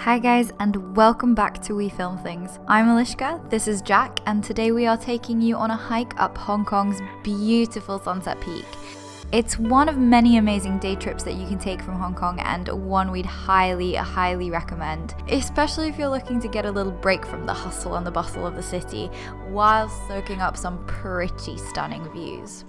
Hi guys, and welcome back to We Film Things. I'm Eliska, this is Jack, and today we are taking you on a hike up Hong Kong's beautiful Sunset Peak. It's one of many amazing day trips that you can take from Hong Kong, and one we'd highly recommend, especially if you're looking to get a little break from the hustle and the bustle of the city while soaking up some pretty stunning views.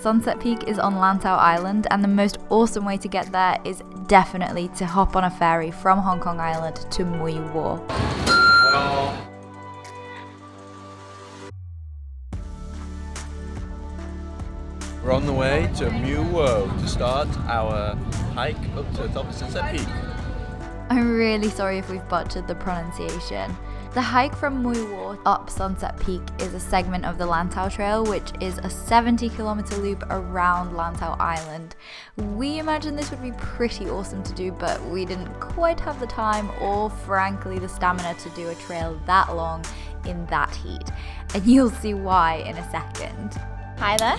Sunset Peak is on Lantau Island, and the most awesome way to get there is definitely to hop on a ferry from Hong Kong Island to Mui Wo. We're on the way to Mui Wo to start our hike up to the top of Sunset Peak. I'm really sorry if we've butchered the pronunciation. The hike from Mui Wo up Sunset Peak is a segment of the Lantau Trail, which is a 70-kilometer loop around Lantau Island. We imagined this would be pretty awesome to do, but we didn't quite have the time or frankly the stamina to do a trail that long in that heat. And you'll see why in a second. Hi there.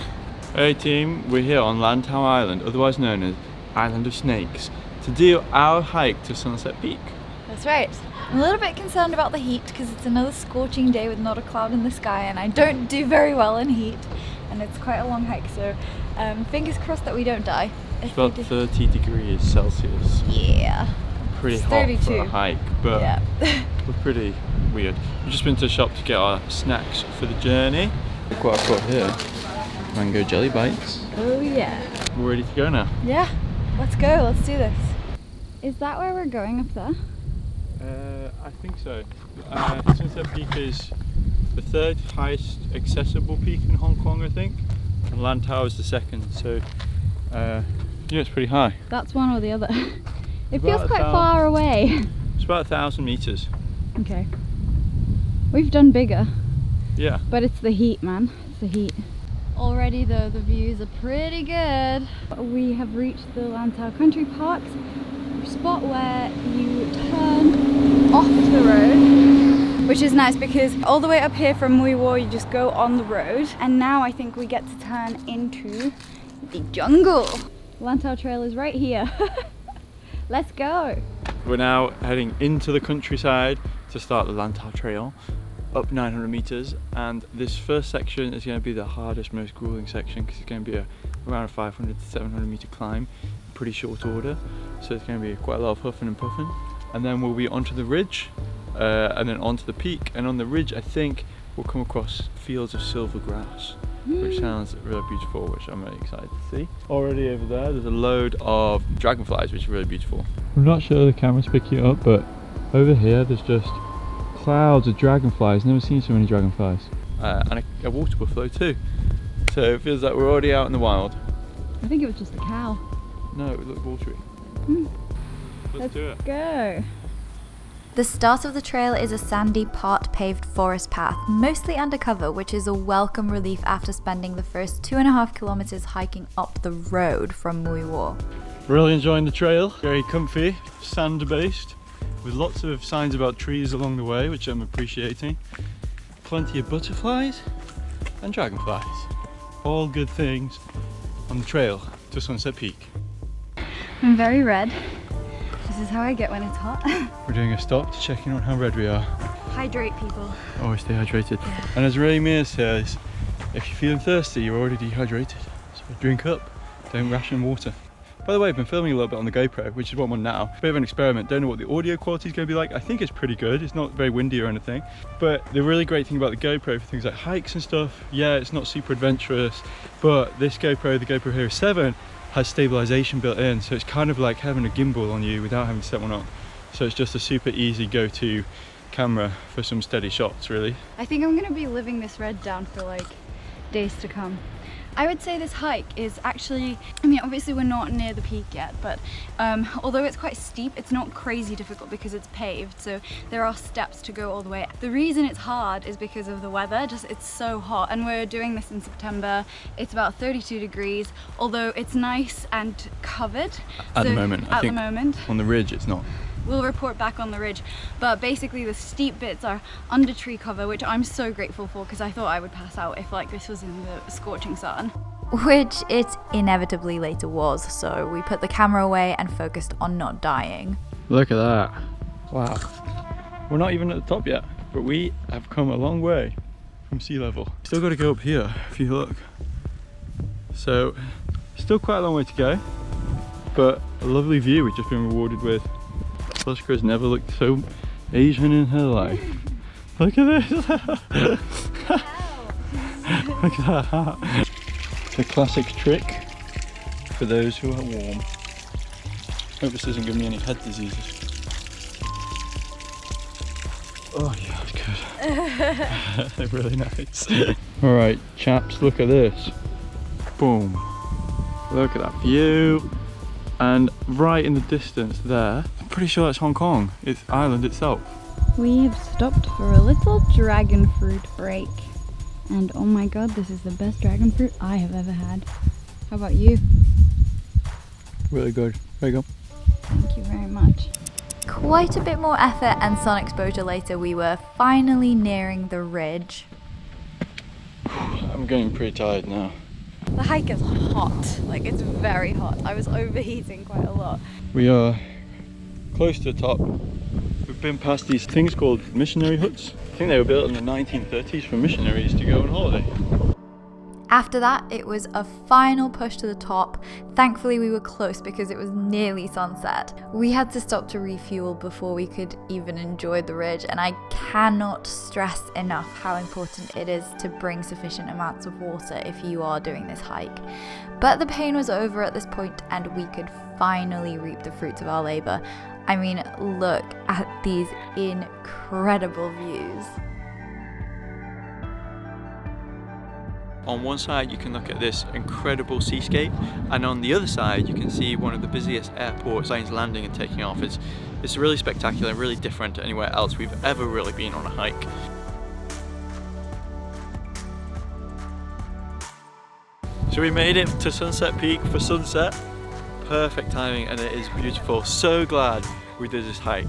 Hey team, we're here on Lantau Island, otherwise known as Island of Snakes, to do our hike to Sunset Peak. That's right. I'm a little bit concerned about the heat because it's another scorching day with not a cloud in the sky, and I don't do very well in heat, and it's quite a long hike, so fingers crossed that we don't die. It's about 30 degrees Celsius. Yeah. Pretty It's hot 32. for a hike, but Yeah. we're pretty weird. We've just been to the shop to get our snacks for the journey. Look what I've got here. Mango jelly bites. Oh yeah. We're ready to go now. Yeah. Let's go. Let's do this. Is that where we're going up there? I think so. Sunset Peak is the third highest accessible peak in Hong Kong, I think. And Lantau is the second, so yeah, it's pretty high. That's one or the other. It About feels quite 1,000. far away. It's about 1,000 meters. Okay. We've done bigger, Yeah. but it's the heat, man. It's the heat. Already though, the views are pretty good. We have reached the Lantau Country Park, spot where you turn off the road, which is nice because all the way up here from Mui Wo you just go on the road, and now I think we get to turn into the jungle. Lantau Trail is right here. Let's go. We're now heading into the countryside to start the Lantau Trail, up 900 meters, and this first section is going to be the hardest, most grueling section because it's going to be around a 500 to 700 meter climb, pretty short order, so it's going to be quite a lot of huffing and puffing, and then we'll be onto the ridge and then onto the peak, and on the ridge I think we'll come across fields of silver grass, which sounds really beautiful, which I'm really excited to see. Already over there's a load of dragonflies, which is really beautiful. I'm not sure the camera's picking it up, but over here there's just clouds of dragonflies. Never seen so many dragonflies. And a water buffalo too. So it feels like we're already out in the wild. I think it was just a cow. No, it looked watery. Let's do it. Go. The start of the trail is a sandy, part-paved forest path, mostly undercover, which is a welcome relief after spending the first 2.5 kilometers hiking up the road from Mui Wo. Really enjoying the trail. Very comfy, sand-based, with lots of signs about trees along the way, which I'm appreciating. Plenty of butterflies and dragonflies. All good things on the trail to Sunset Peak. I'm very red. This is how I get when it's hot. We're doing a stop to check in on how red we are. Hydrate, people. Always stay hydrated. Yeah. And as Ray Mears says, if you're feeling thirsty, you're already dehydrated. So drink up, don't ration water. By the way, I've been filming a little bit on the GoPro, which is what I'm on now. Bit of an experiment, don't know what the audio quality is going to be like. I think it's pretty good, it's not very windy or anything. But the really great thing about the GoPro for things like hikes and stuff, yeah, it's not super adventurous, but this GoPro, the GoPro Hero 7, has stabilization built in, so it's kind of like having a gimbal on you without having to set one up. So it's just a super easy go-to camera for some steady shots, really. I think I'm gonna be living this red down for like days to come. I would say this hike is actually, I mean obviously we're not near the peak yet, but although it's quite steep, it's not crazy difficult because it's paved, so there are steps to go all the way. The reason it's hard is because of the weather, just it's so hot, and we're doing this in September. It's about 32 degrees, although it's nice and covered. At the moment, I think the moment. on the ridge it's not. We'll report back on the ridge, but basically the steep bits are under tree cover, which I'm so grateful for because I thought I would pass out if like this was in the scorching sun. Which it inevitably later was, so we put the camera away and focused on not dying. Look at that. Wow. We're not even at the top yet, but we have come a long way from sea level. Still got to go up here if you look. So, still quite a long way to go, but a lovely view we've just been rewarded with. Eliska has never looked so Asian in her life. Look at this! Look at that! It's a classic trick for those who are warm. Hope this doesn't give me any head diseases. Oh yeah, that's good. They're really nice. Alright, chaps, look at this. Boom. Look at that view. And right in the distance there, I'm pretty sure that's Hong Kong. It's island itself. We have stopped for a little dragon fruit break. And oh my god, this is the best dragon fruit I have ever had. How about you? Really good. There you go. Thank you very much. Quite a bit more effort and sun exposure later, we were finally nearing the ridge. I'm getting pretty tired now. The hike is hot, like it's very hot. I was overheating quite a lot. We are close to the top. We've been past these things called missionary huts. I think they were built in the 1930s for missionaries to go on holiday. After that, it was a final push to the top. Thankfully, we were close because it was nearly sunset. We had to stop to refuel before we could even enjoy the ridge, and I cannot stress enough how important it is to bring sufficient amounts of water if you are doing this hike. But the pain was over at this point, and we could finally reap the fruits of our labor. I mean, look at these incredible views. On one side you can look at this incredible seascape, and on the other side you can see one of the busiest airports, planes landing and taking off. It's really spectacular and really different to anywhere else we've ever really been on a hike. So we made it to Sunset Peak for sunset. Perfect timing, and it is beautiful. So glad we did this hike.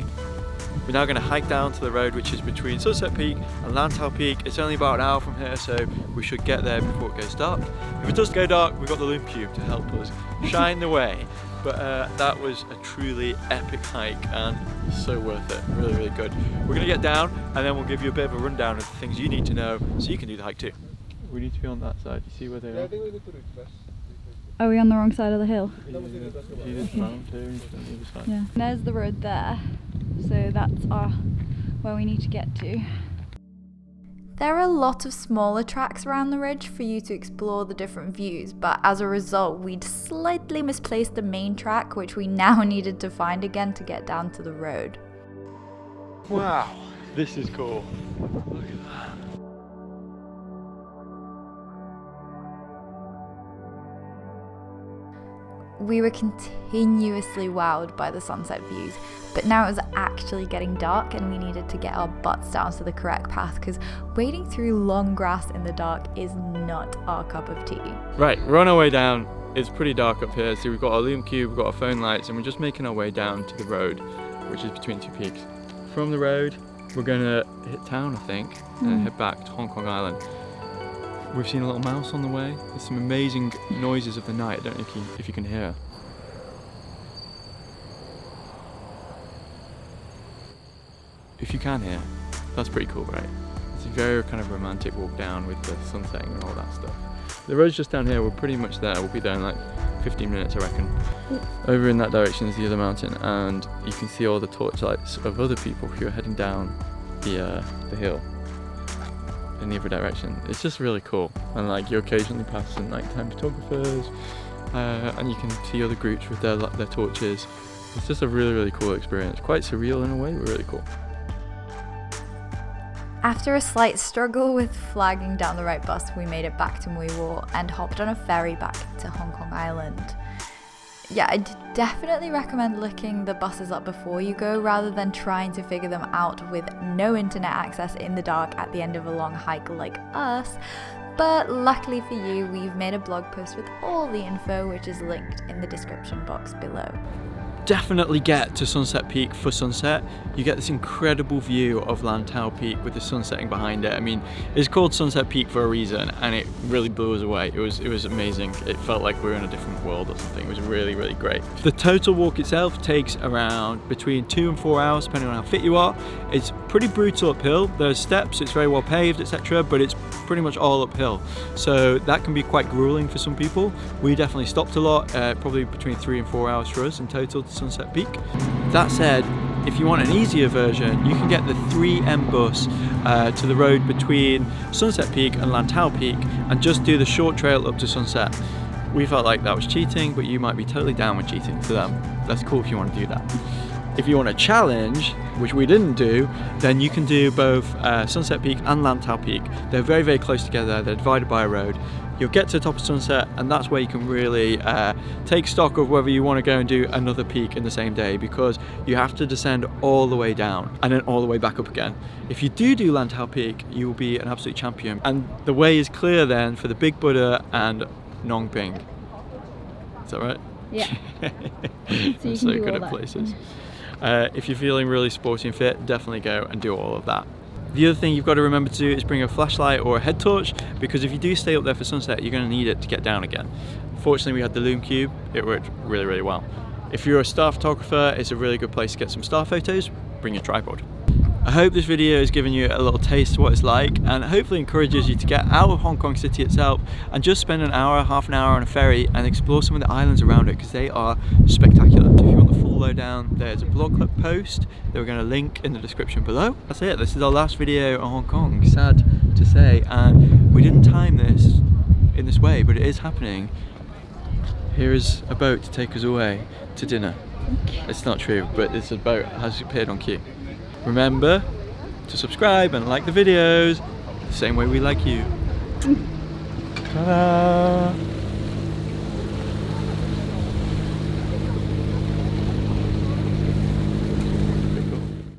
We're now going to hike down to the road which is between Sunset Peak and Lantau Peak. It's only about an hour from here, so we should get there before it goes dark. If it does go dark, we've got the Loom Cube to help us shine the way. But that was a truly epic hike and so worth it. Really, really good. We're going to get down and then we'll give you a bit of a rundown of the things you need to know so you can do the hike too. We need to be on that side. You see where they are? Are we on the wrong side of the hill? Yeah. See this mound here? On the other side. Yeah. There's the road there. So that's where we need to get to. There are a lot of smaller tracks around the ridge for you to explore the different views, but as a result we'd slightly misplaced the main track, which we now needed to find again to get down to the road. Wow, this is cool. Look at that. We were continuously wowed by the sunset views, but now it was actually getting dark and we needed to get our butts down to the correct path because wading through long grass in the dark is not our cup of tea. Right, we're on our way down. It's pretty dark up here, so we've got our Loom Cube, we've got our phone lights, and we're just making our way down to the road, which is between two peaks. From the road, we're gonna hit town, I think, and head back to Hong Kong Island. We've seen a little mouse on the way. There's some amazing noises of the night. I don't know if you can hear. If you can hear, that's pretty cool, right? It's a very kind of romantic walk down with the sun setting and all that stuff. The road's just down here. We're pretty much there. We'll be there in like 15 minutes, I reckon. Over in that direction is the other mountain, and you can see all the torchlights of other people who are heading down the hill in the other direction. It's just really cool, and like you occasionally pass some nighttime photographers, and you can see other groups with their torches. It's just a really, really cool experience. Quite surreal in a way, but really cool. After a slight struggle with flagging down the right bus, we made it back to Mui Wo and hopped on a ferry back to Hong Kong Island. Yeah, I'd definitely recommend looking the buses up before you go rather than trying to figure them out with no internet access in the dark at the end of a long hike like us. But luckily for you, we've made a blog post with all the info, which is linked in the description box below. definitely get to Sunset Peak for sunset. You get this incredible view of Lantau Peak with the sun setting behind it. I mean, it's called Sunset Peak for a reason, and it really blew us away. It was amazing. It felt like we were in a different world or something. It was really, really great. The total walk itself takes around between 2 and 4 hours, depending on how fit you are. It's pretty brutal uphill. There's steps, it's very well paved, etc., but it's pretty much all uphill. So that can be quite grueling for some people. We definitely stopped a lot, probably between 3 and 4 hours for us in total to Sunset Peak. That said, if you want an easier version, you can get the 3M bus to the road between Sunset Peak and Lantau Peak and just do the short trail up to sunset. We felt like that was cheating, but you might be totally down with cheating to them. That's cool if you want to do that. If you want a challenge, which we didn't do, then you can do both Sunset Peak and Lantau Peak. They're very, very close together. They're divided by a road. You'll get to the top of sunset, and that's where you can really take stock of whether you want to go and do another peak in the same day, because you have to descend all the way down and then all the way back up again. If you do Lantau Peak, you will be an absolute champion. And the way is clear then for the Big Buddha and Nong Ping. Is that right? Yeah. I'm so good at places. If you're feeling really sporty and fit, definitely go and do all of that. The other thing you've got to remember to do is bring a flashlight or a head torch, because if you do stay up there for sunset, you're going to need it to get down again. Fortunately, we had the Lume Cube. It worked really, really well. If you're a star photographer, it's a really good place to get some star photos. Bring your tripod. I hope this video has given you a little taste of what it's like, and hopefully encourages you to get out of Hong Kong City itself and just spend an hour, half an hour on a ferry and explore some of the islands around it, because they are spectacular. If you want the full lowdown, there's a blog post that we're going to link in the description below. That's it. This is our last video on Hong Kong, sad to say, and we didn't time this in this way, but it is happening. Here is a boat to take us away to dinner. It's not true, but this boat has appeared on cue. Remember to subscribe and like the videos the same way we like you. Ta-da!